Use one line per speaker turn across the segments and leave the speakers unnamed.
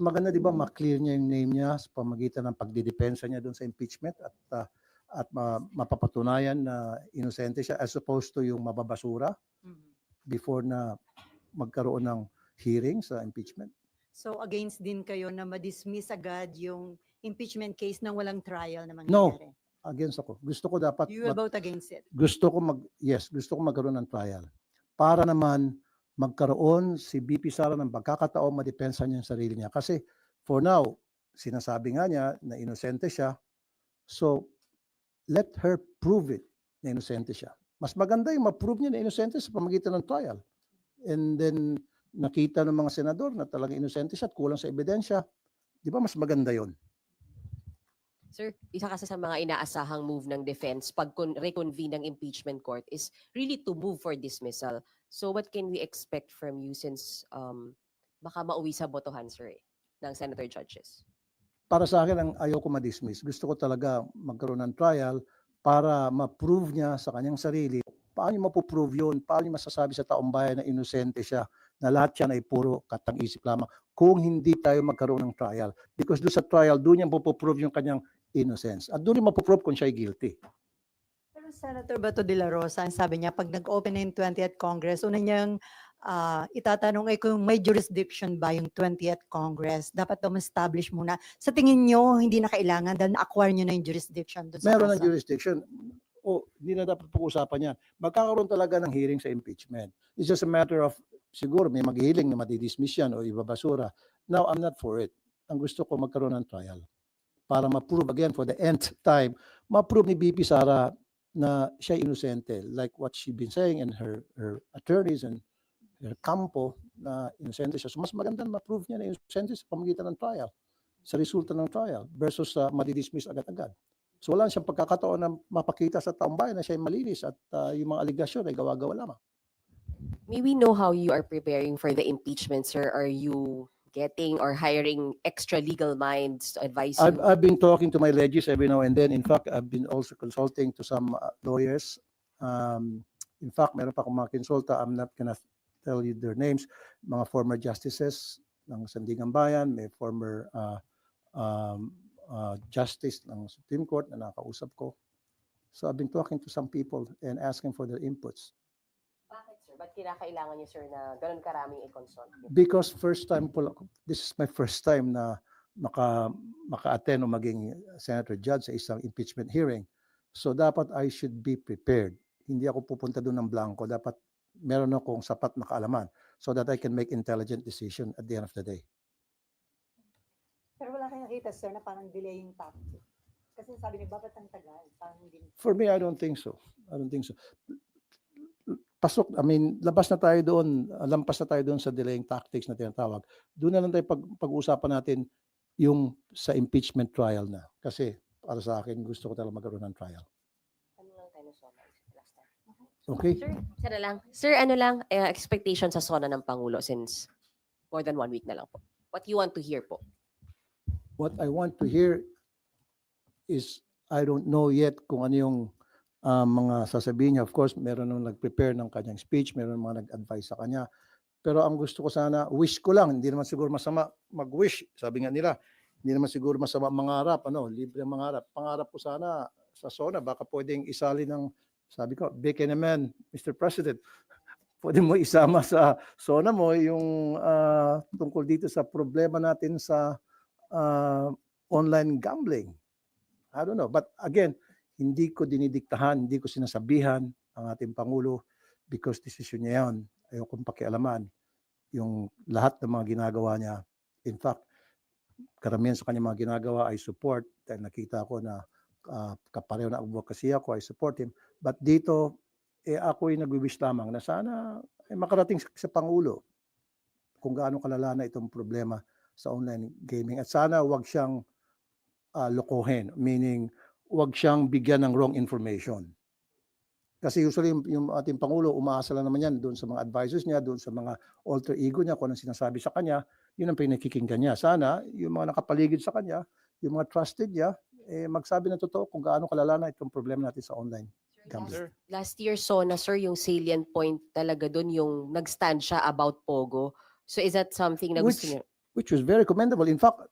maganda 'di ba ma-clear niya yung name niya sa pamamagitan ng pagdidepensa niya doon sa impeachment at mapapatunayan na inosente siya as opposed to yung mababasura before na magkaroon ng hearing sa impeachment.
So against din kayo na ma-dismiss agad yung impeachment case nang walang trial na
No,
mangyayari?
against ako. Gusto ko dapat
You will vote against it?
gusto ko magkaroon ng trial. Para naman magkaroon si BP Sara ng pagkakataon madepensa niya yung sarili niya. Kasi for now, sinasabi nga niya na inosente siya. So, let her prove it na inosente siya. Mas maganda yung ma-prove niya na inosente sa pamamagitan ng trial. And then, nakita ng mga senador na talagang inosente siya at kulang sa ebidensya. Di ba mas maganda yon?
Sir, isa kasi sa mga inaasahang move ng defense pag reconvene ng impeachment court is really to move for dismissal. So what can we expect from you since baka mauwi sa botohan, sir, ng senator judges?
Para sa akin, ang ayaw ko ma-dismiss. Gusto ko talaga magkaroon ng trial para ma-prove niya sa kanyang sarili. Paano niya mapuprove yun? Paano niya masasabi sa taong bayan na inosente siya? Na lahat yan ay puro katang-isip lamang kung hindi tayo magkaroon ng trial. Because doon sa trial, doon niya mapuprove yung kanyang innocence. At doon niya mapuprove kung siya ay guilty.
Pero Senator Bato de la Rosa, ang sabi niya, pag nag-open na yung 20th Congress, una niyang itatanong ay kung may jurisdiction ba yung 20th Congress. Dapat daw ma-establish muna. Sa tingin niyo, hindi na kailangan dahil na-acquire niyo na yung jurisdiction doon sa
Meron ng
kaso?
jurisdiction. Hindi na dapat pag-usapan yan. Magkakaroon talaga ng hearing sa impeachment. It's just a matter of, siguro may mag-hearing na madidismiss yan o ibabasura. Now, I'm not for it. Ang gusto ko magkaroon ng trial. Para ma-prove again for the nth time, ma-prove ni BP Sara na siya inosente. Like what she been saying and her attorneys and her campo na inosente siya. So mas maganda na ma-prove niya na inosente sa pamamagitan ng trial. Sa resulta ng trial versus madidismiss agad-agad. So wala siyang pagkakataon na mapakita sa taong bayan na siya ay malinis at yung mga aligasyon ay gawa-gawa lamang.
May we know how you are preparing for the impeachment, sir? Are you getting or hiring extra legal minds to advise you?
I've been talking to my legis every now and then. In fact, I've been also consulting to some lawyers. In fact, meron pa akong mga konsulta. I'm not gonna tell you their names. Mga former justices ng Sandigan Bayan, may former justice ng Supreme Court na nakausap ko. So I've been talking to some people and asking for their inputs.
Bakit, sir? Ba't kinakailangan niyo, sir, na ganun karaming i-consult?
Because this is my first time na maka-attend o maging senator judge sa isang impeachment hearing. So dapat I should be prepared. Hindi ako pupunta doon ng blanco. Dapat meron akong sapat na kaalaman so that I can make intelligent decision at the end of the day.
Pero wala kayong nakita, sir, na parang delaying tactic. Kasi sabi niya, bakit ang tagal? Parang hindi.
For me, I don't think so. Pasok, labas na tayo doon, lampas na tayo doon sa delaying tactics na tinatawag. Doon na lang tayo pag-uusapan natin yung sa impeachment trial na. Kasi para sa akin, gusto ko talaga magkaroon ng trial.
Ano lang tayo na SONA last time?
Okay?
Sir, sana lang. Sir, ano lang, expectation sa SONA ng Pangulo since more than 1 week na lang po. What you want to hear po?
What I want to hear is, I don't know yet kung ano yung mga sasabihin niya. Of course, meron nang nag-prepare ng kanyang speech, meron mga nag-advise sa kanya. Pero ang gusto ko sana, wish ko lang, hindi naman siguro masama mag-wish. Sabi nga nila, hindi naman siguro masama mangarap, libre mangarap. Pangarap ko sana sa SONA, baka pwedeng isali ng, sabi ko, bake and amen, Mr. President. Pwede mo isama sa SONA mo yung tungkol dito sa problema natin sa online gambling. I don't know. But again, hindi ko dinidiktahan, hindi ko sinasabihan ang ating Pangulo because desisyon niya yan. Ayaw kong pakialaman yung lahat ng mga ginagawa niya. In fact, karamihan sa kanyang mga ginagawa ay support dahil nakita ko na kapareho na advocacy ako, I support him. But dito, ako'y nag-wish lamang na sana makarating sa Pangulo kung gaano kalala na itong problema sa online gaming. At sana wag siyang lokohin, meaning wag siyang bigyan ng wrong information. Kasi usually yung ating Pangulo, umaasa lang naman yan doon sa mga advisors niya, doon sa mga alter ego niya, kung anong sinasabi sa kanya, yun ang pinakikinggan niya. Sana yung mga nakapaligid sa kanya, yung mga trusted niya, magsabi na totoo kung gaano kalala na itong problema natin sa online gambling.
Last year, SONA, sir, yung salient point talaga doon yung nag-stand siya about Pogo. So is that something na gusto niyo?
which was very commendable. In fact,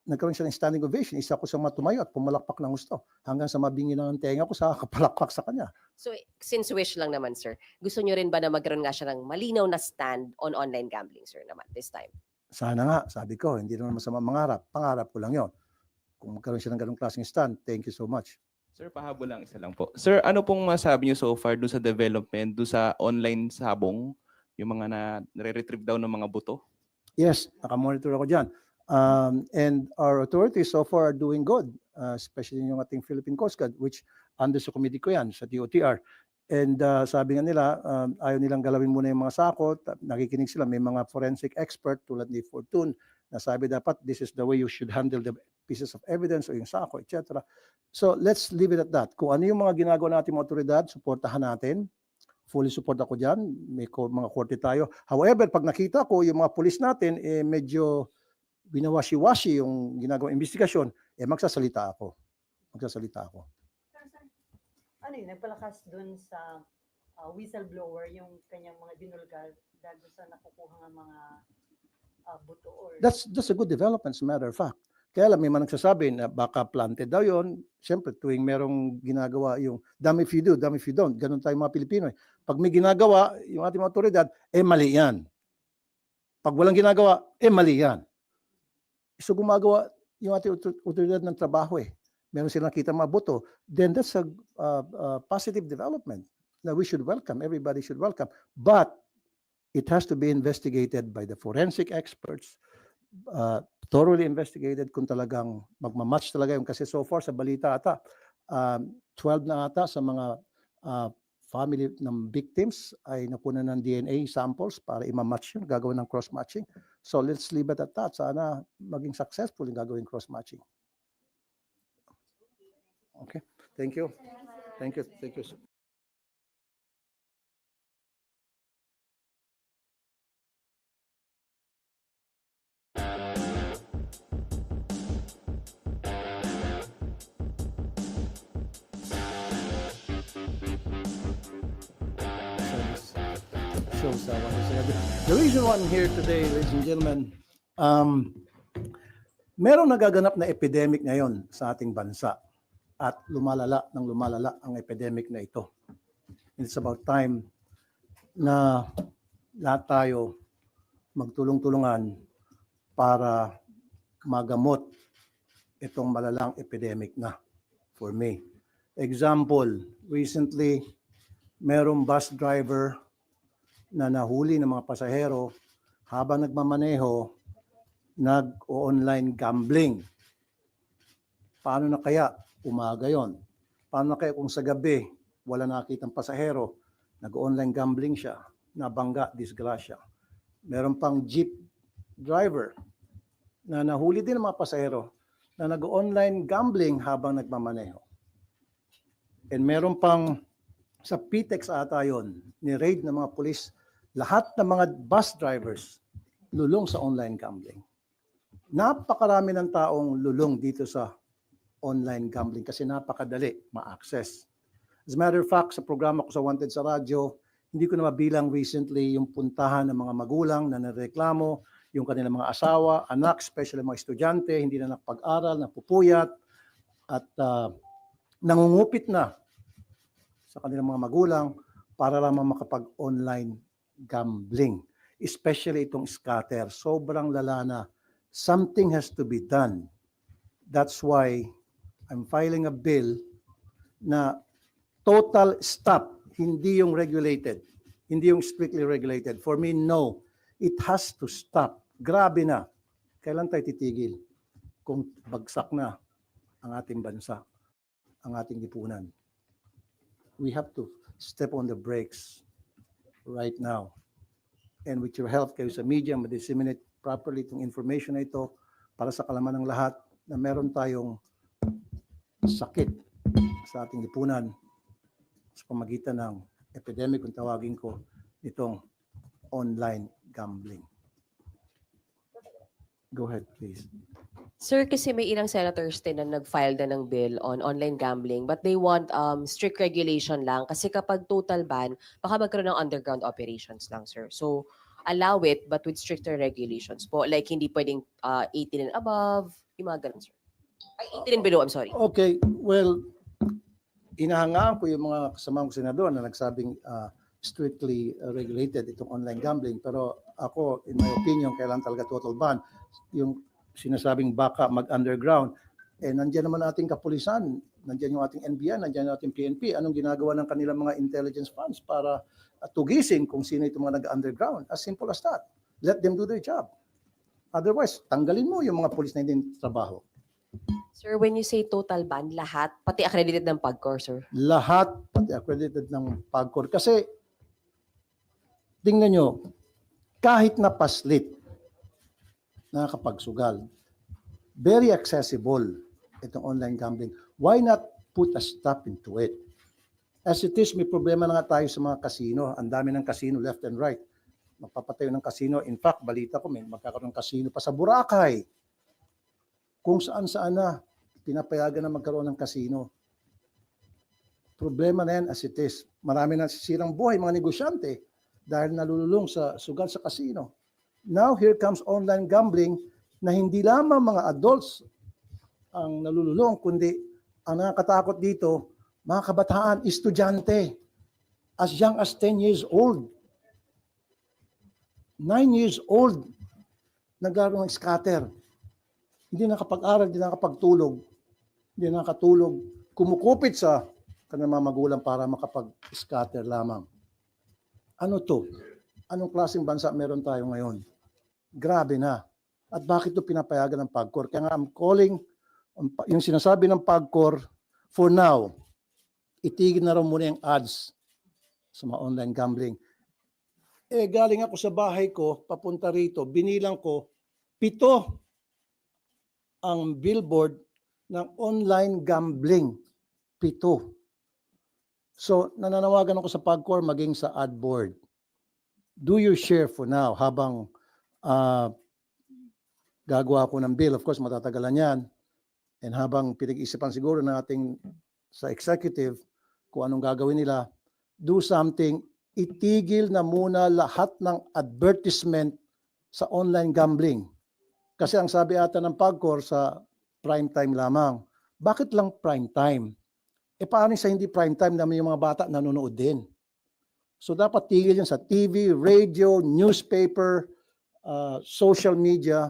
nagkaroon siya ng standing ovation. Isa ko sa mga tumayo at pumalakpak ng gusto. Hanggang sa mabingi ng tenga ko sa kapalakpak sa kanya.
So, since wish lang naman, sir, gusto nyo rin ba na magkaroon nga siya ng malinaw na stand on online gambling, sir, naman, this time?
Sana nga, sabi ko, hindi naman masama mangarap. Pangarap ko lang yon. Kung magkaroon siya ng ganong klaseng stand, thank you so much.
Sir, pahabol lang, isa lang po. Sir, ano pong masabi niyo so far doon sa development, doon sa online sabong, yung mga nare-retrieve daw ng mga buto?
Yes, nakamonitor ako dyan. And our authorities so far are doing good, especially yung ating Philippine Coast Guard, which under sa committee ko yan, sa DOTR. And sabi nga nila, ayaw nilang galawin muna yung mga sakot. Nakikinig sila, may mga forensic expert tulad ni Fortune na sabi dapat this is the way you should handle the pieces of evidence o yung sako, etc. So let's leave it at that. Kung ano yung mga ginagawa natin mga otoridad, suportahan natin. Fully support ako dyan. May mga korte tayo. However, pag nakita ko yung mga pulis natin, medyo binawashi-washi yung ginagawang investigasyon, magsasalita ako. Magsasalita ako.
Ano yun, nagpalakas dun sa whistleblower yung kanyang mga binulgar dahil sa nakukuha ng mga buto or...
That's a good development, as a matter of fact. Kaya lang may mga nagsasabi na baka planted daw yon. Siyempre, tuwing merong ginagawa yung damn if you do, damn if you don't. Ganun tayo mga Pilipino. Pag may ginagawa, yung ating mga otoridad, mali yan. Pag walang ginagawa, mali yan. So gumagawa yung ating otoridad ng trabaho Meron silang nakita mga boto, then that's a positive development that we should welcome. Everybody should welcome. But it has to be investigated by the forensic experts, thoroughly investigated kung talagang magmamatch talaga yung kasi so far sa balita ata, 12 na ata sa mga family ng victims ay nakuha ng DNA samples para i-match yun, gagawin ng cross-matching. So let's leave it at that. Sana maging successful yung gagawin cross-matching. Okay, thank you. Thank you. Thank you. Shows I want to say. The reason why I'm here today, ladies and gentlemen, merong nagaganap na epidemic ngayon sa ating bansa at lumalala ang epidemic na ito. It's about time na lahat tayo magtulong-tulungan para magamot itong malalang epidemic na for me. Example, recently, merong bus driver na nahuli ng mga pasahero habang nagmamaneho, nag-online gambling. Paano na kaya umaga yon? Paano na kaya kung sa gabi wala nakitang pasahero, nag-online gambling siya, nabangga, disgrasya. Meron pang jeep driver na nahuli din ng mga pasahero na nag-online gambling habang nagmamaneho. And meron pang sa PTEX ata yun, ni-raid ng mga pulis, lahat ng mga bus drivers lulong sa online gambling. Napakarami ng taong lulong dito sa online gambling kasi napakadali ma-access. As a matter of fact, sa programa ko sa Wanted sa radyo, hindi ko na mabilang recently yung puntahan ng mga magulang na nareklamo, yung kanilang mga asawa, anak, especially mga estudyante, hindi na nakapag-aral, napupuyat, at nangungupit na sa kanilang mga magulang para lamang makapag-online gambling. Especially itong scatter. Sobrang lala na. Something has to be done. That's why I'm filing a bill na total stop. Hindi yung regulated. Hindi yung strictly regulated. For me, no. It has to stop. Grabe na. Kailan tayo titigil? Kung bagsak na ang ating bansa, ang ating lipunan. We have to step on the brakes right now. And with your help kayo sa media, ma-disseminate properly itong information na ito para sa kalaman ng lahat na meron tayong sakit sa ating lipunan sa pamagitan ng epidemic, kung tawagin ko, itong online gambling. Go ahead, please.
Sir, kasi may ilang senators din na nag-file na ng bill on online gambling but they want strict regulation lang kasi kapag total ban, baka magkaroon ng underground operations lang, sir. So, allow it but with stricter regulations po? Like hindi pwedeng 18 and above, yung mga ganun, sir. Ay, 18 and below, I'm sorry.
Okay, well, inahangaan ko yung mga kasama kong senador na nagsabing strictly regulated itong online gambling. Pero ako, in my opinion, kailangan talaga total ban. Yung sinasabing baka mag-underground, nandiyan naman ating kapulisan, nandiyan yung ating NBI, nandiyan yung ating PNP. Anong ginagawa ng kanilang mga intelligence funds para tugisin kung sino itong mga nag-underground? As simple as that. Let them do their job. Otherwise, tanggalin mo yung mga pulis na hindi trabaho.
Sir, when you say total ban, lahat, pati accredited ng PAGCOR, sir?
Lahat, pati accredited ng PAGCOR. Kasi, tingnan nyo, kahit na paslit, nakakapagsugal, very accessible itong online gambling. Why not put a stop into it? As it is, may problema na nga tayo sa mga kasino. Ang dami ng kasino left and right. Magpapatayo ng kasino. In fact, balita ko, may magkakaroon ng kasino pa sa Boracay. Kung saan-saan na, pinapayagan na magkaroon ng kasino. Problema na yan as it is. Marami na sisirang buhay, mga negosyante, dahil nalululong sa sugal sa kasino. Now, here comes online gambling na hindi lamang mga adults ang nalululong, kundi ang nakakatakot dito, mga kabataan, estudyante, as young as 10 years old, 9 years old, nagkaroon ng scatter. Hindi nakapag-aral, hindi nakapagtulog, hindi nakatulog, kumukupit sa kanilang mga magulang para makapag-scatter lamang. Ano to? Anong klaseng bansa meron tayo ngayon? Grabe na. At bakit ito pinapayagan ng PAGCOR? Kaya nga I'm calling, yung sinasabi ng PAGCOR, for now, itigil na raw muna yung ads sa mga online gambling. Galing ako sa bahay ko, papunta rito, binilang ko, 7 ang billboard ng online gambling. 7. So, nananawagan ako sa PAGCOR maging sa ad board. Do your share for now habang gagawa ako ng bill. Of course, matatagalan yan. And habang pinag-isipan siguro ng ating sa executive kung anong gagawin nila, do something, itigil na muna lahat ng advertisement sa online gambling. Kasi ang sabi ata ng PAGCOR sa prime time lamang. Bakit lang prime time? Paano sa hindi prime time naman yung mga bata nanonood din? So dapat tigil yan sa TV, radio, newspaper, social media,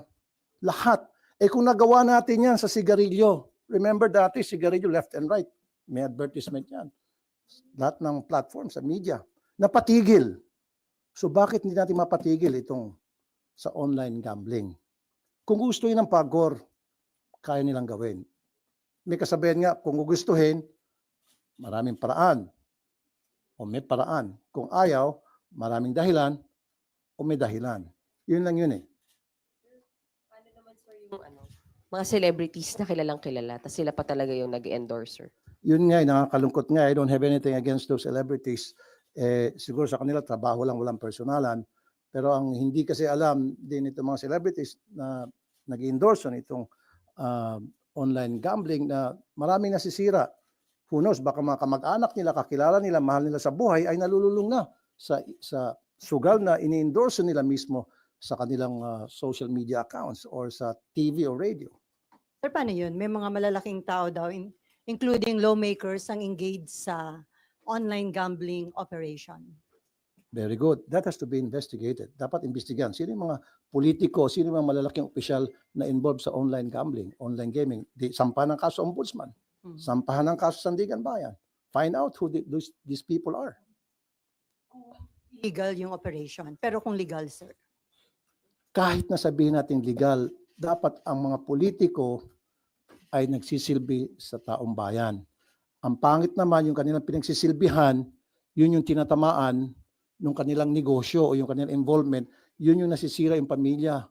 lahat. Kung nagawa natin yan sa sigarilyo, remember dati sigarilyo left and right, may advertisement yan. Lahat ng platform sa media, napatigil. So bakit hindi natin mapatigil itong sa online gambling? Kung gusto yun ng PAGCOR, kaya nilang gawin. May kasabihan nga, kung gugustuhin, maraming paraan. O may paraan. Kung ayaw, maraming dahilan o may dahilan. Yun lang yun eh.
Paano naman, sir, yung mga celebrities na kilalang kilala, tapos sila pa talaga yung nag-endorser?
Yun nga, nakakalungkot nga. I don't have anything against those celebrities. Siguro sa kanila, trabaho lang, walang personalan. Pero ang hindi kasi alam din itong mga celebrities na nag-endorse itong online gambling na maraming nasisira. Who knows, baka mga kamag-anak nila, kakilala nila, mahal nila sa buhay, ay nalululong na sa sugal na ini-endorse nila mismo sa kanilang social media accounts or sa TV or radio.
Sir, paano yun? May mga malalaking tao daw, including lawmakers, ang engaged sa online gambling operation.
Very good. That has to be investigated. Dapat imbestigahan. Sino yung mga politiko, sino yung mga malalaking opisyal na involved sa online gambling, online gaming? Sampahan ng kaso ombudsman. Sampahan ng kaso Sandigan Bayan. Find out who these people are.
Legal yung operation. Pero kung legal, sir.
Kahit na sabihin natin legal, dapat ang mga politiko ay nagsisilbi sa taong bayan. Ang pangit naman yung kanilang pinagsisilbihan, yun yung tinatamaan ng kanilang negosyo o yung kanilang involvement, yun yung nasisira yung pamilya.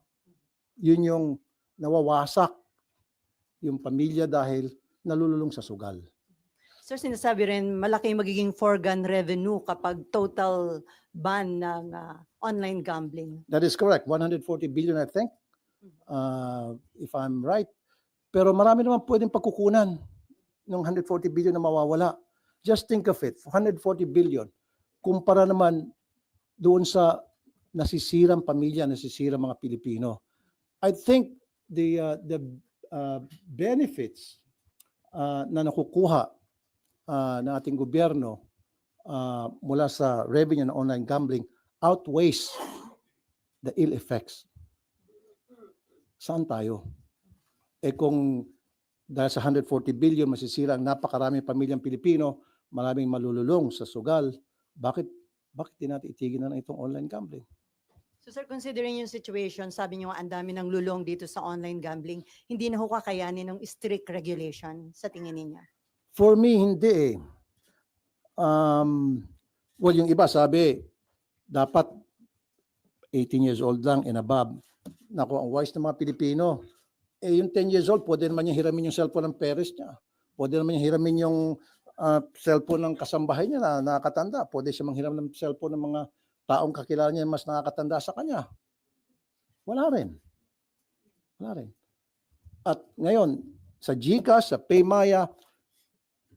Yun yung nawawasak yung pamilya dahil nalululong sa sugal.
Sir, sinasabi rin malaki magiging foregone revenue kapag total ban ng online gambling.
That is correct. 140 billion, I think, if I'm right. Pero marami naman pwedeng pagkukunan ng 140 billion na mawawala. Just think of it, 140 billion. Kumpara naman doon sa nasisirang pamilya, nasisirang mga Pilipino. I think the benefits na nakukuha ng ating gobyerno mula sa revenue ng online gambling outweighs the ill effects. Saan tayo? Kung dahil sa 140 billion masisira ang napakaraming pamilyang Pilipino, maraming malululong sa sugal, bakit di natin itigil na lang itong online gambling?
So sir, considering yung situation, sabi niyo ang dami ng lulong dito sa online gambling, hindi na ho kakayanin ng strict regulation sa tingin ninyo?
For me, hindi eh. Well, yung iba sabi, dapat 18 years old lang and above. Naku, ang wise ng mga Pilipino, yung 10 years old, pwede naman niya hiramin yung cellphone ng parents niya. Pwede naman niya hiramin yung cellphone ng kasambahay niya na nakakatanda. Pwede siya manghiram ng cellphone ng mga taong kakilala niya mas nakakatanda sa kanya. Wala rin. At ngayon, sa GCash, sa Paymaya,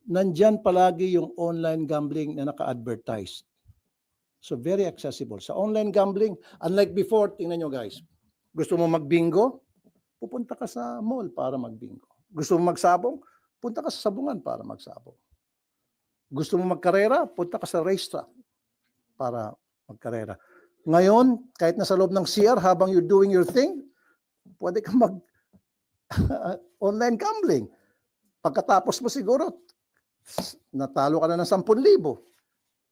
nandyan palagi yung online gambling na naka-advertise. So very accessible. Sa online gambling, unlike before, tingnan nyo guys, gusto mo mag-bingo, pupunta ka sa mall para mag-bingo. Gusto mo magsabong, punta ka sa sabungan para magsabong. Gusto mo magkarera, punta ka sa racetrack para magkarera. Ngayon, kahit nasa loob ng CR, habang you're doing your thing, pwede ka online gambling. Pagkatapos mo siguro, natalo ka na ng 10,000.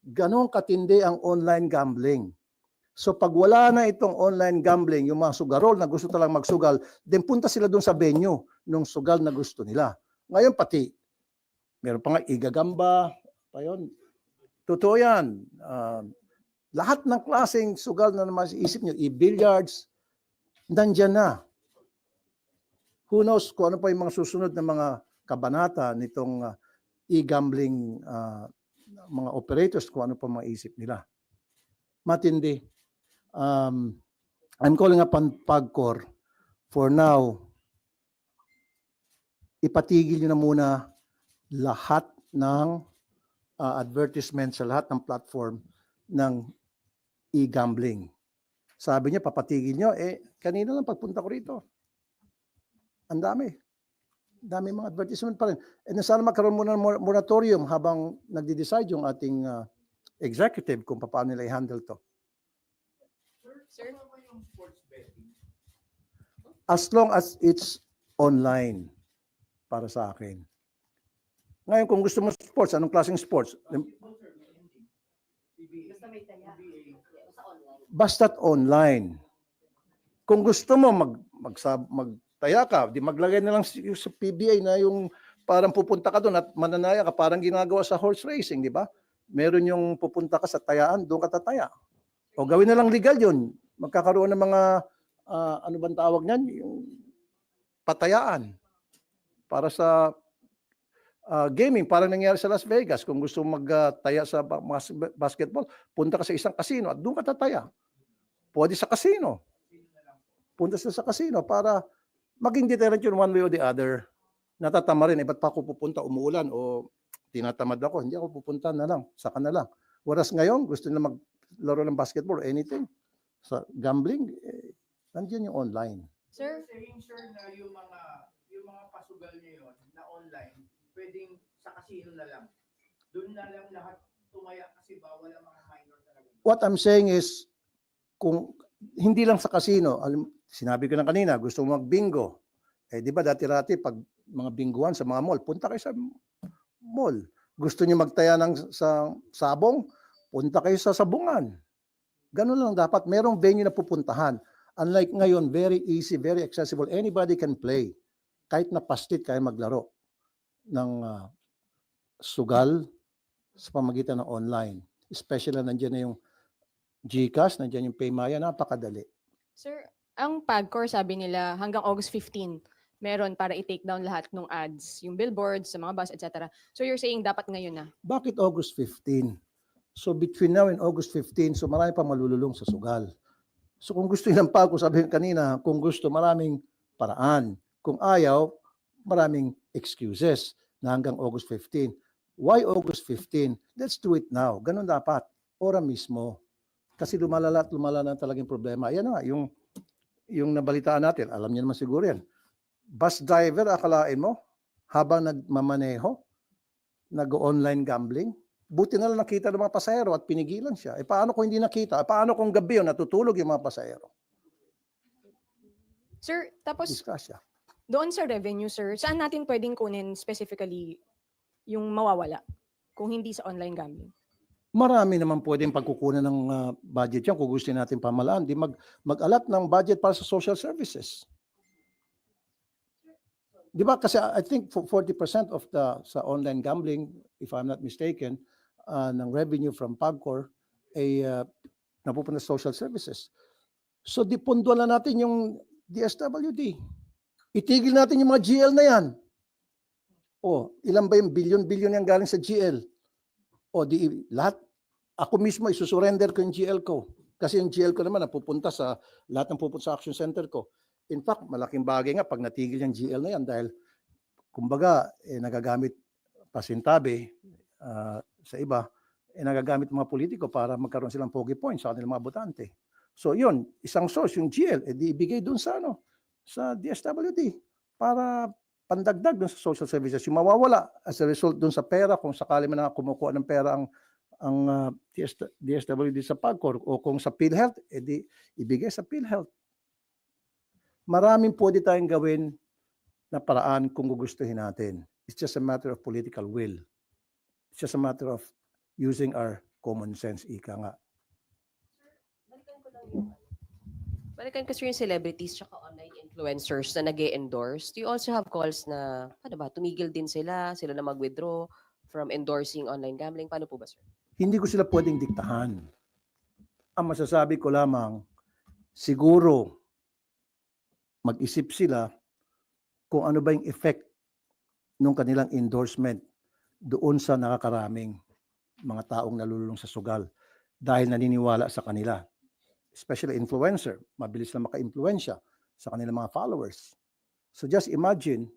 Ganon katindi ang online gambling. So pag wala na itong online gambling, yung mga sugarol na gusto talagang magsugal, then punta sila doon sa venue nung sugal na gusto nila. Ngayon pati, meron pa nga igagamba, pa yun. Totoo yan. Lahat ng klaseng sugal na naman isip nyo, i-billiards, nandyan na. Who knows kung ano pa yung mga susunod na mga kabanata nitong e-gambling mga operators, kung ano pa maisip nila. Matindi. I'm calling upon PAGCOR for now, ipatigil nyo na muna lahat ng advertisement sa lahat ng platform ng e-gambling. Sabi niya, papatigil nyo. Kanina lang pagpunta ko rito. Ang dami. Dami mga advertisement pa rin. And sana magkaroon muna ng moratorium habang nagde-decide yung ating executive kung paano nila i-handle to.
Sir?
As long as it's online para sa akin. Ngayon, kung gusto mo sports, anong klaseng sports? Basta't online. Kung gusto mo magtaya ka, di maglagay na lang sa PBA na yung parang pupunta ka doon at mananaya ka, parang ginagawa sa horse racing, di ba? Meron yung pupunta ka sa tayaan, doon ka tataya. O gawin na lang legal yun. Magkakaroon ng mga, ano bang tawag niyan? Yung patayaan. Para sa gaming, parang nangyari sa Las Vegas. Kung gusto magtaya sa basketball, punta ka sa isang casino at doon ka tataya. Pwede sa casino. Punta sa casino para maging deterrent yun one way or the other. Natatama rin, ba't pa ako pupunta, umuulan o tinatamad ako, hindi ako pupunta na lang, saka na lang. Whereas ngayon, gusto nila maglaro ng basketball or anything. Sa gambling, nandiyan yung online.
Sir?
Saying sir na yung mga pasugal niyo yun na online, pwedeng sa casino na lang. Doon na lang lahat tumaya kasi bawal ang mga minor talaga.
What I'm saying is, kung hindi lang sa casino, sinabi ko na kanina, gusto mo mag-bingo. Di ba dati-rati pag mga binguan sa mga mall, punta kayo sa mall. Gusto niyo magtaya sa sabong, punta kayo sa sabungan. Ganun lang dapat. Merong venue na pupuntahan. Unlike ngayon, very easy, very accessible. Anybody can play. Kahit na pastit, kaya maglaro ng sugal sa pamagitan ng online. Especially na nandiyan na yung GCash, nandiyan yung Paymaya, napakadali.
Sir, ang PAGCOR sabi nila hanggang August 15, meron para i-take down lahat ng ads, yung billboards, sa mga bus, etc. So you're saying dapat ngayon na?
Bakit August 15? So between now and August 15, so marami pa malululong sa sugal. So kung gusto nilang PAGCOR, sabi kanina, kung gusto, maraming paraan. Kung ayaw, maraming excuses na hanggang August 15. Why August 15? Let's do it now. Ganun dapat. Ora mismo. Kasi lumalala at lumala na talagang problema. Ayan na nga, yung nabalitaan natin, alam niyo naman siguro yan. Bus driver, akalain mo, habang nagmamaneho, nag-online gambling, buti na lang nakita ng mga pasahero at pinigilan siya. E paano kung hindi nakita? E paano kung gabi yun, natutulog yung mga pasahero?
Sir, tapos
Discuss siya.
doon sa revenue, sir, saan natin pwedeng kunin specifically yung mawawala kung hindi sa online gambling?
Marami naman pwedeng pagkukunan ng budget yan kung gusto natin pamalaan. Di mag-alat ng budget para sa social services. Di ba? Kasi I think 40% of sa online gambling, if I'm not mistaken, ng revenue from PAGCOR ay napupunta sa social services. So dipunduan na natin yung DSWD. Itigil natin yung mga GL na yan. O, ilan ba yung bilyon-bilyon yung galing sa GL? O, di lahat, ako mismo isusurrender ko yung GL ko. Kasi yung GL ko naman napupunta sa, lahat ng pupunta sa action center ko. In fact, malaking bagay nga pag natigil yung GL na yan dahil, kumbaga, nagagamit pasintabi sa iba, nagagamit mga politiko para magkaroon silang pogi points sa kanilang mga botante. So yun, isang source, yung GL, di ibigay dun sa, sa DSWD para pandagdag dun sa social services. Yung mawawala as a result dun sa pera, kung sakali man na kumukuha ng pera ang DSWD sa PAGCOR o kung sa PhilHealth, di ibigay sa PhilHealth. Maraming pwede tayong gawin na paraan kung gugustuhin natin. It's just a matter of political will. It's just a matter of using our common sense, ika nga.
Balikan ko sir yung celebrities tsaka online influencers na nag-endorse. Do you also have calls na, paano ba, tumigil din sila na mag-withdraw from endorsing online gambling? Paano po ba, sir?
Hindi ko sila pwedeng diktahan. Ang masasabi ko lamang, siguro mag-isip sila kung ano ba yung effect ng kanilang endorsement doon sa nakakaraming mga taong nalululong sa sugal dahil naniniwala sa kanila. Especially influencer, mabilis na maka-impluensya sa kanilang mga followers. So just imagine,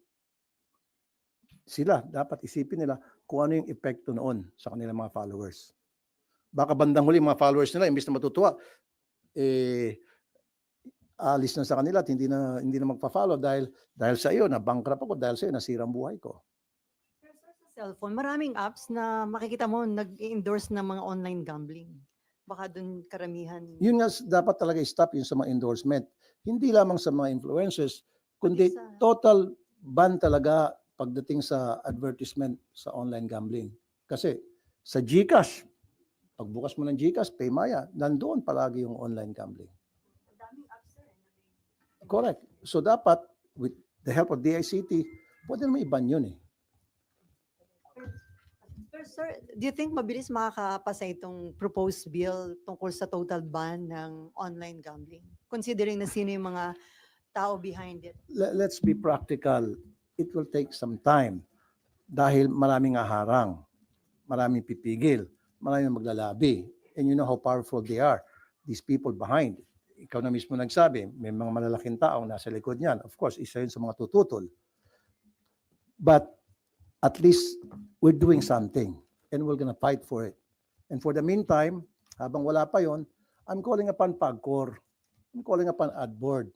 sila, dapat isipin nila kung ano yung epekto noon sa kanilang mga followers. Baka bandang huli mga followers nila, imbis na matutuwa, alis na sa kanila at hindi na magpa-follow dahil sa iyo, na-bankrupt ako, dahil sa iyo, nasira ang buhay ko.
Sa cellphone, maraming apps na makikita mo nag-endorse ng mga online gambling. Baka dun karamihan.
Yun nga dapat talaga i-stop yun sa mga endorsement. Hindi lamang sa mga influencers, kundi total ban talaga pagdating sa advertisement sa online gambling. Kasi sa GCash, pagbukas mo ng GCash, Paymaya, nandoon palagi yung online gambling. Correct. So dapat, with the help of DICT, pwede naman i-ban yun eh.
Pero sir, do you think mabilis makakapasa itong proposed bill tungkol sa total ban ng online gambling? Considering na sino yung mga tao behind it.
Let's be practical. It will take some time dahil maraming aharang, maraming pipigil, maraming maglalabi. And you know how powerful they are, these people behind. Ikaw na mismo nagsabi, may mga malalaking taong nasa likod niyan. Of course, isa yun sa mga tututol. But at least we're doing something and we're gonna fight for it. And for the meantime, habang wala pa yon, I'm calling upon PAGCOR, I'm calling upon AdBoard,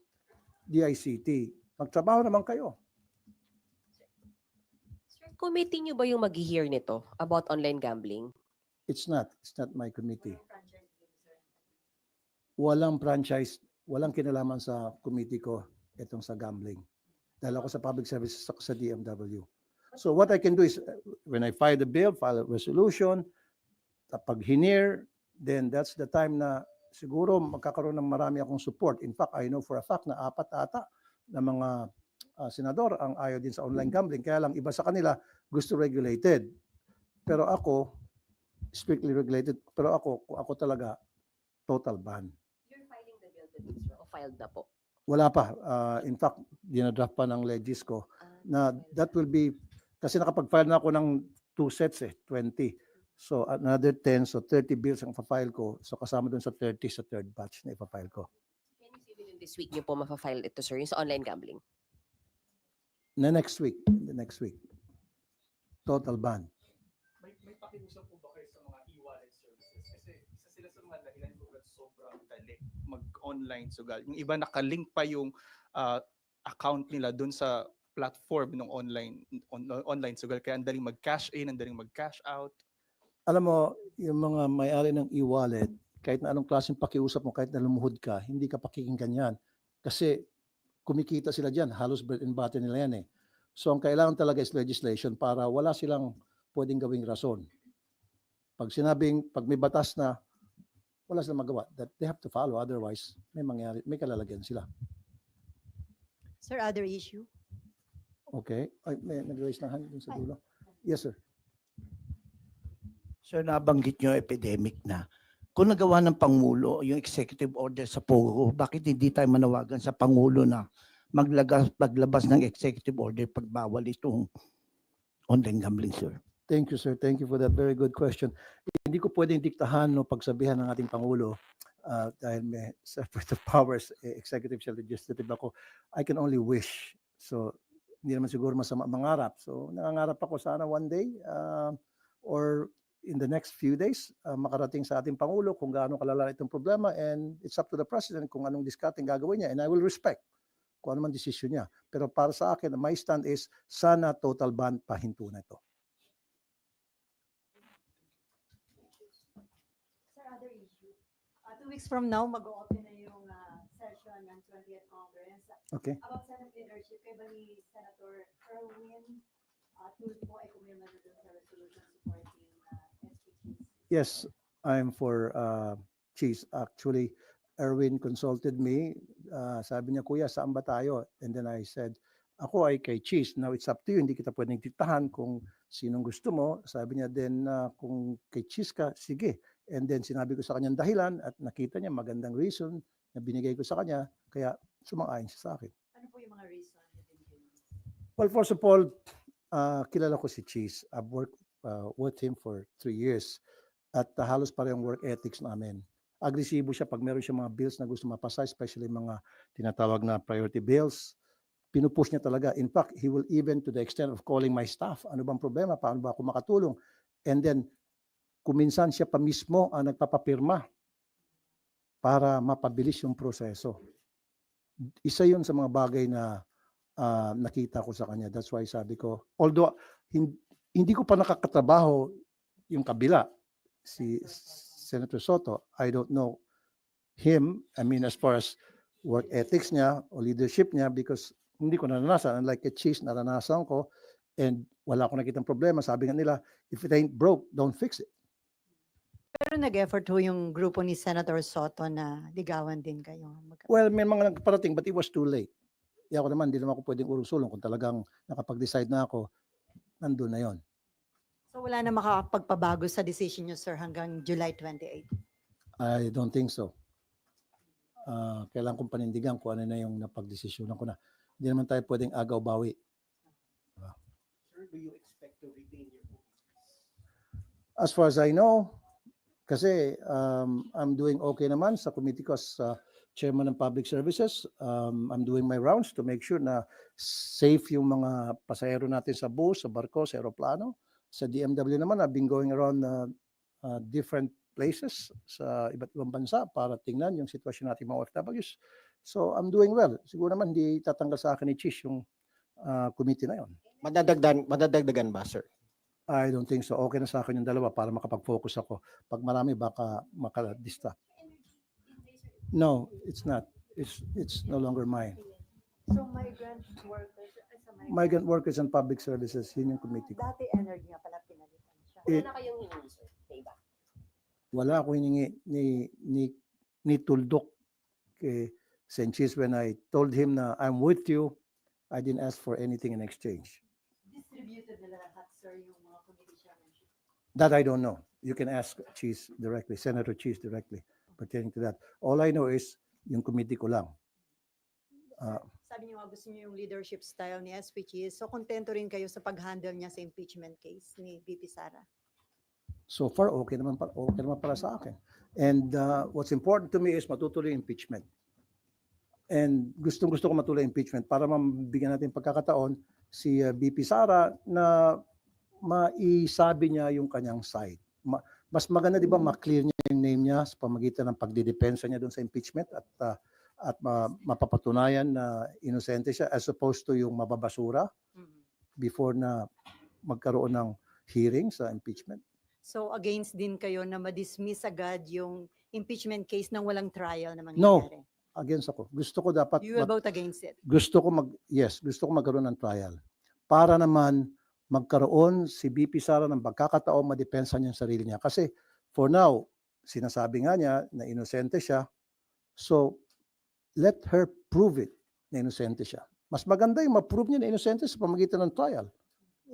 DICT. Magtrabaho naman kayo.
Sir, committee niyo ba yung mag-hear nito about online gambling?
It's not my committee. Walang franchise, walang kinalaman sa committee ko itong sa gambling. Dahil ako sa public services, ako sa DMW. So what I can do is, when I file the bill, file a resolution, kapag hinir, then that's the time na siguro magkakaroon ng marami akong support. In fact, I know for a fact na 4 ata na mga senador ang ayaw din sa online gambling. Kaya lang iba sa kanila gusto regulated. Pero ako, strictly regulated. Pero ako talaga, total ban.
You're filing the bill today, sir, o filed na po?
Wala pa. In fact, dinadraft pa ng legis ko na that will be, kasi nakapag-file na ako ng 2 sets 20. So another 10, so 30 bills ang pa-file ko. So kasama dun sa 30 sa third batch na ipafile ko.
Can you say within this week niyo po mapafile ito, sir, yung sa online gambling?
The next week. Total ban.
May pakiusap po ba kayo sa mga e-wallet services? Kasi isa sila sa mga dahilan kung ba't sobrang dali mag-online sugal. Yung iba nakalink pa yung account nila dun sa platform ng online sugal. Kaya ang daling mag-cash in, ang daling mag-cash out.
Alam mo, yung mga may-ari ng e-wallet, kahit na anong klaseng pakiusap mo, kahit na lumuhod ka, hindi ka pakikinggan yan. Kasi kumikita sila dyan, halos bread and butter nila yan eh. So ang kailangan talaga is legislation para wala silang pwedeng gawing rason. Pag may batas na, wala silang magawa. That they have to follow, otherwise may kalalagyan sila.
Sir, other issue?
Okay? Ay, may nag-raise na hand dun sa dulo. Yes, sir.
So nabanggit nyo epidemic na. Kung nagawa ng Pangulo yung executive order sa POGO, bakit hindi tayo manawagan sa Pangulo na maglabas ng executive order pagbawal itong online gambling, sir?
Thank you, sir. Thank you for that very good question. Hindi ko pwedeng diktahan o pagsabihan ng ating Pangulo dahil may separate of powers, executive siya, legislative ako. I can only wish. So, hindi naman siguro masama mangarap. So, nangangarap ako sana one day or in the next few days, makarating sa ating Pangulo kung gaano kalala itong problema, and it's up to the President kung anong discarding gagawin niya, and I will respect kung ano man desisyon niya. Pero para sa akin, my stand is sana total ban pahinto na ito.
Sir, other issue. 2 weeks from now, mag-open na yung session ng 20th Congress.
Okay?
About Senate leadership, kay ba ni Senator Erwin Tulfo ay kumirma na dun sa resolution supporting SPGs?
Yes, I'm for Cheese. Actually, Erwin consulted me. Sabi niya, Kuya, saan ba tayo? And then I said, ako ay kay Cheese. Now it's up to you. Hindi kita pwedeng diktahan kung sinong gusto mo. Sabi niya then kung kay Cheese ka, sige. And then sinabi ko sa kanyang dahilan at nakita niya magandang reason na binigay ko sa kanya. Kaya sumang-ayon siya sa akin.
Ano po yung mga reason na binigay niyo?
Well, first of all, kilala ko si Cheese. I've worked with him for 3 years. At halos parehong work ethics namin. Agresibo siya pag meron siya mga bills na gusto mapasa, especially mga tinatawag na priority bills. Pinupush niya talaga. In fact, he will even to the extent of calling my staff. Ano bang problema? Paano ba ako makatulong? And then, kuminsan siya pa mismo ang nagpapapirma para mapabilis yung proseso. Isa yun sa mga bagay na nakita ko sa kanya. That's why sabi ko, although hindi ko pa nakakatrabaho yung kabila, si Senator Soto, I don't know him, I mean as far as work ethics niya o leadership niya, because hindi ko naranasan. Unlike a Cheese, naranasan ko and wala akong nakitang problema. Sabi nga nila, if it ain't broke, don't fix it.
Pero nag-effort ho yung grupo ni Senator Soto na ligawan din kayo.
Well, may mga nagparating but it was too late. Ako naman, hindi naman ako pwedeng urong-sulong. Kung talagang nakapag-decide na ako, nandun na yon.
So wala na makakapagpabago sa decision niyo, sir, hanggang July 28?
I don't think so. Kailangan kong panindigan kung ano na yung napag-desisyonan ko na. Hindi naman tayo pwedeng agaw-bawi.
Sir, do you expect to retain your position?
As far as I know, kasi I'm doing okay naman sa committee ko as chairman ng public services. I'm doing my rounds to make sure na safe yung mga pasahero natin sa bus, sa barko, sa aeroplano. Sa DMW naman, I've been going around different places sa iba't ibang bansa para tingnan yung sitwasyon natin mga OFWs. So I'm doing well. Siguro naman hindi tatanggal sa akin ni Cheese yung committee na yon.
Madadagdagan ba, sir?
I don't think so. Okay na sa akin yung dalawa para makapag-focus ako. Pag marami, baka makadistract. No, it's not. It's no longer mine.
So migrant workers,
Migrant workers and public services, yun yung committee ko.
dati energy nga pala pinalitan siya.
Wala na kayong hiningi, sir. May iba.
Wala ako hiningi ni Tuldok kay Sanchez when I told him na I'm with you. I didn't ask for anything in exchange.
Distributed nila lahat, sir, yung mga committee chairman.
That I don't know. You can ask Cheese directly, Senator Cheese directly pertaining to that. All I know is yung committee ko lang.
Sabi niyo nga gusto niyo yung leadership style ni SPG. So kontento rin kayo sa pag-handle niya sa impeachment case ni VP Sara.
So far, okay naman para sa akin. And what's important to me is matutuloy yung impeachment. And gustong-gusto ko matuloy yung impeachment para mabigyan natin pagkakataon si VP Sara na maisabi niya yung kanyang side. Mas maganda, di ba, ma-clear niya yung name niya niya sa pamagitan ng pagdidepensa niya doon sa impeachment at mapapatunayan na inosente siya as opposed to yung mababasura before na magkaroon ng hearing sa impeachment.
So against din kayo na ma-dismiss agad yung impeachment case nang walang trial na
No.
mangyayari?
Against ako. Gusto ko dapat
You will vote against it?
gusto ko magkaroon ng trial para naman magkaroon si BP Sara ng pagkakataon madepensa niya ang sarili niya. Kasi for now, sinasabi nga niya na inosente siya. So, let her prove it na inosente siya. Mas maganda yung ma-prove niya na inosente sa pamagitan ng trial.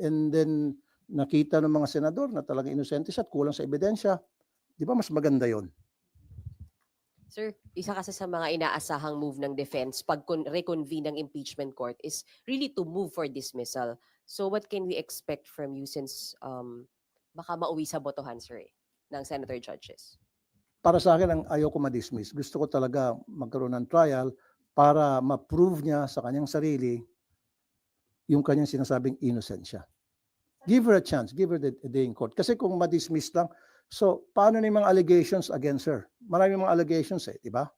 And then, nakita ng mga senador na talagang inosente siya at kulang sa ebidensya. Di ba mas maganda yon?
Sir, isa kasi sa mga inaasahang move ng defense pag reconvene ng impeachment court is really to move for dismissal. So what can we expect from you since baka mauwi sa botohan, sir, ng senator judges?
Para sa akin, ang ayoko ma-dismiss. Gusto ko talaga magkaroon ng trial para ma-prove niya sa kanyang sarili yung kanyang sinasabing innocent siya. Give her a chance. Give her the day in court. Kasi kung ma-dismiss lang, so paano na yung mga allegations against her? Maraming mga allegations di ba?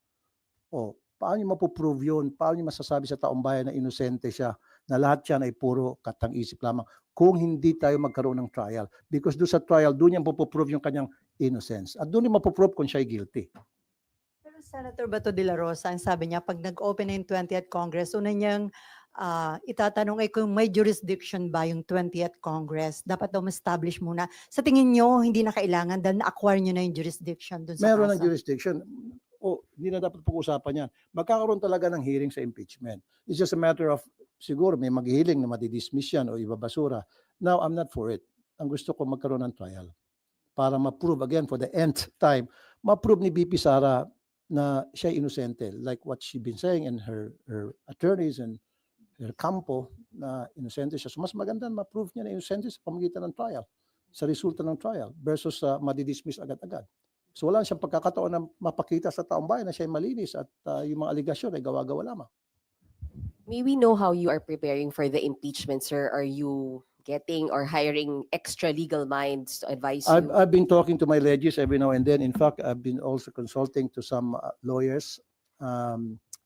O, paano yung mapuprove yun? Paano yung masasabi sa taong bayan na inosente siya? Na lahat yan ay puro katang-isip lamang kung hindi tayo magkaroon ng trial. Because doon sa trial, doon yung mapuprove yung kanyang innocence. At doon yung mapuprove kung siya ay guilty.
Pero Senator Bato de la Rosa, ang sabi niya, pag nag-open na yung 20th Congress, una niyang itatanong ay kung may jurisdiction ba yung 20th Congress. Dapat daw ma-establish muna. Sa tingin niyo, hindi na kailangan dahil na-acquire niyo na yung jurisdiction dun sa
Meron ng
kasa.
jurisdiction. O, hindi na dapat pag-usapan yan. Magkakaroon talaga ng hearing sa impeachment. It's just a matter of, siguro may mag-hearing na madidismiss yan o ibabasura. Now, I'm not for it. Ang gusto ko magkaroon ng trial. Para ma-prove, again, for the nth time, ma-prove ni BP Sara na siya inosente. Like what she been saying and her attorneys and her campo na inosente siya. So mas maganda ma-prove niya na inosente sa pamagitan ng trial, sa resulta ng trial, versus madidismiss agad-agad. So wala siyang pagkakataon na mapakita sa taong bayan na siya ay malinis at yung mga aligasyon ay gawa-gawa lamang.
May we know how you are preparing for the impeachment, sir? Are you getting or hiring extra legal minds to advise you?
I've been talking to my legis every now and then. In fact, I've been also consulting to some lawyers.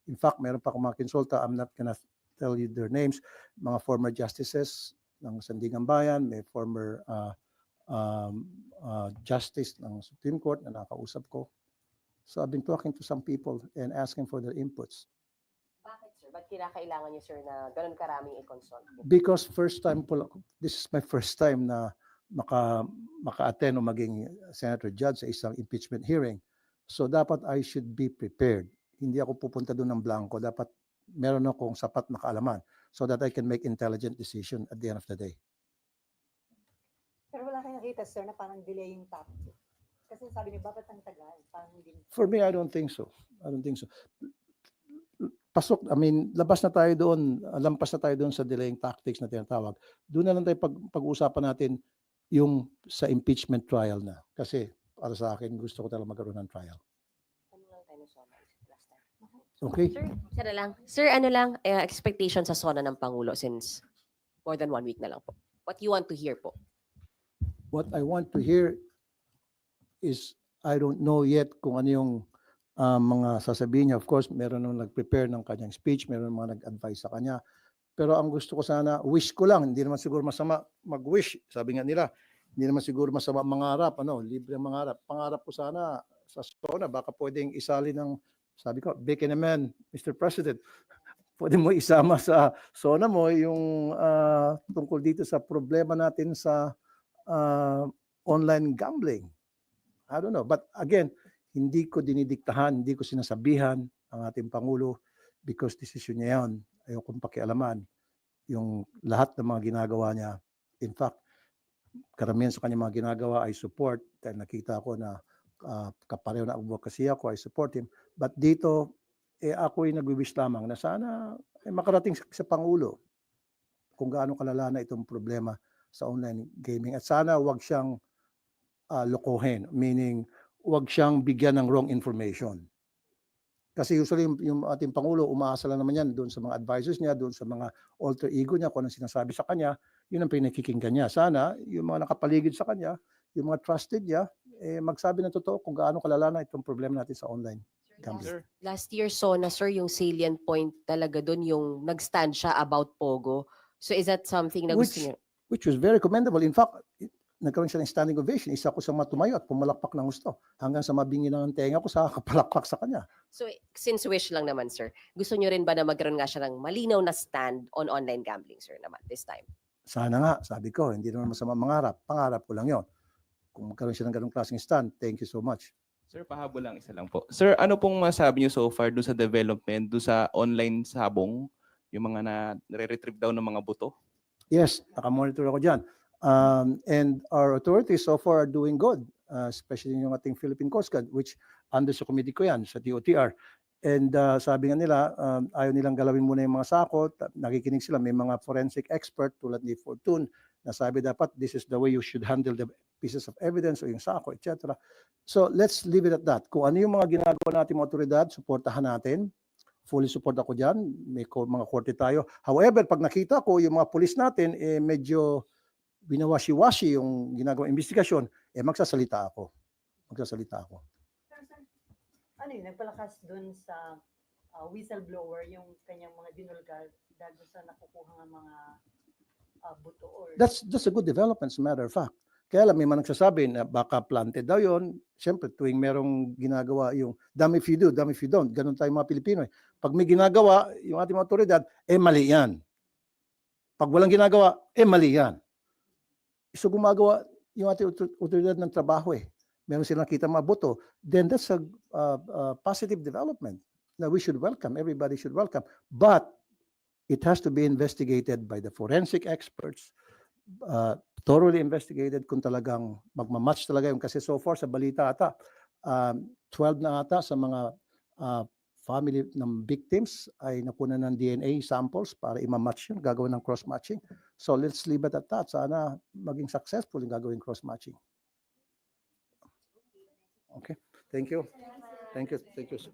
In fact, meron pa akong mga konsulta. I'm not gonna tell you their names. Mga former justices ng Sandigan Bayan, may former justice ng Supreme Court na nakausap ko. So I've been talking to some people and asking for their inputs.
Bakit, sir? Ba't kinakailangan niyo, sir, na ganun karaming i-consult?
Because this is my first time na maka-attend o maging senator judge sa isang impeachment hearing. So dapat I should be prepared. Hindi ako pupunta doon ng blanco. Dapat meron akong sapat na kaalaman so that I can make intelligent decision at the end of the day.
Pero wala kayong nakita, sir, na parang delay yung tactic. Kasi sabi niyo, bakit ang tagal? Parang hindi.
For me, I don't think so. Labas na tayo doon, lampas na tayo doon sa delaying tactics na tinatawag. Doon na lang tayo pag-uusapan natin yung sa impeachment trial na. Kasi para sa akin, gusto ko talaga magkaroon ng trial.
Ano lang tayo sa last time?
Okay?
Sir, isa na lang. Sir, ano lang, expectation sa SONA ng Pangulo since more than 1 week na lang po. What you want to hear po?
What I want to hear is, I don't know yet kung ano yung mga sasabihin niya. Of course, meron nang nag-prepare ng kanyang speech, meron mga nag-advise sa kanya. Pero ang gusto ko sana, wish ko lang, hindi naman siguro masama mag-wish. Sabi nga nila, hindi naman siguro masama mangarap, libre ang mangarap. Pangarap ko sana sa SONA, baka pwedeng isali ng, sabi ko, bake in a man, Mr. President. Pwede mo isama sa SONA mo yung tungkol dito sa problema natin sa online gambling. I don't know. But again, hindi ko dinidiktahan, hindi ko sinasabihan ang ating Pangulo because decision niya yan. Ayokong pakialaman yung lahat ng mga ginagawa niya. In fact, karamihan sa kanyang mga ginagawa ay support dahil nakita ko na kapareho na advocacy ako, I support him. But dito, ako'y nag-wish lamang na sana makarating sa Pangulo kung gaano kalala na itong problema sa online gaming. At sana wag siyang lokohin, meaning wag siyang bigyan ng wrong information. Kasi usually yung ating Pangulo, umaasa lang naman yan doon sa mga advisors niya, doon sa mga alter ego niya, kung anong sinasabi sa kanya, yun ang pinakikinggan niya. Sana yung mga nakapaligid sa kanya, yung mga trusted niya, magsabi ng totoo kung gaano kalala na itong problema natin sa online gambling.
Sir,
Last year, SONA, sir, yung salient point talaga dun, yung nag-stand siya about Pogo. So is that something na gusto niyo?
Which was very commendable. In fact, nagkaroon siya ng standing ovation. Isa ko sa mga tumayo at pumalakpak ng gusto. Hanggang sa mabingi ng tenga ko sa kapalakpak sa kanya.
So since wish lang naman, sir, gusto niyo rin ba na magkaroon nga siya ng malinaw na stand on online gambling, sir, naman this time?
Sana nga, sabi ko, hindi naman masama mangarap. Pangarap ko lang yon. Kung magkaroon siya ng ganong klaseng stand, thank you so much.
sir, pahabol lang isa lang po. Sir, ano pong masabi niyo so far doon sa development, doon sa online sabong, yung mga nare-retrieve daw ng mga buto?
Yes, nakamonitor ako dyan. And our authorities so far are doing good, especially yung ating Philippine Coast Guard, which under sa committee ko yan, sa DOTR. And sabi nga nila, ayaw nilang galawin muna yung mga sako. Nakikinig sila, may mga forensic expert tulad ni Fortune na sabi dapat this is the way you should handle the pieces of evidence o yung sako, etc. So let's leave it at that. Kung ano yung mga ginagawa natin mga otoridad, suportahan natin. Fully support ako dyan. May mga korte tayo. However, pag nakita ko yung mga pulis natin, medyo binawashi-washi yung ginagawang investigasyon, magsasalita ako. Magsasalita ako.
Ano yun, nagpalakas dun sa whistleblower yung kanyang mga dinulgar dahil sa nakukuha ng mga buto or...
That's a good development, as a matter of fact. Kaya lang, may mga nagsasabi na baka planted daw yun. Siyempre, tuwing merong ginagawa yung damn if you do, damn if you don't. Ganun tayo mga Pilipino. Pag may ginagawa, yung ating mga otoridad, mali yan. Pag walang ginagawa, mali yan. So gumagawa yung ating otoridad ng trabaho Meron silang nakita mga boto. Then that's a positive development that we should welcome. Everybody should welcome. But it has to be investigated by the forensic experts, thoroughly investigated kung talagang magmamatch talaga yung kasi so far sa balita ata 12 na ata sa mga family ng victims ay nakuha ng DNA samples para i-match yun, gagawin ng cross-matching. So let's leave it at that. Sana maging successful yung gagawin cross-matching. Okay, thank you. Thank you. Thank you.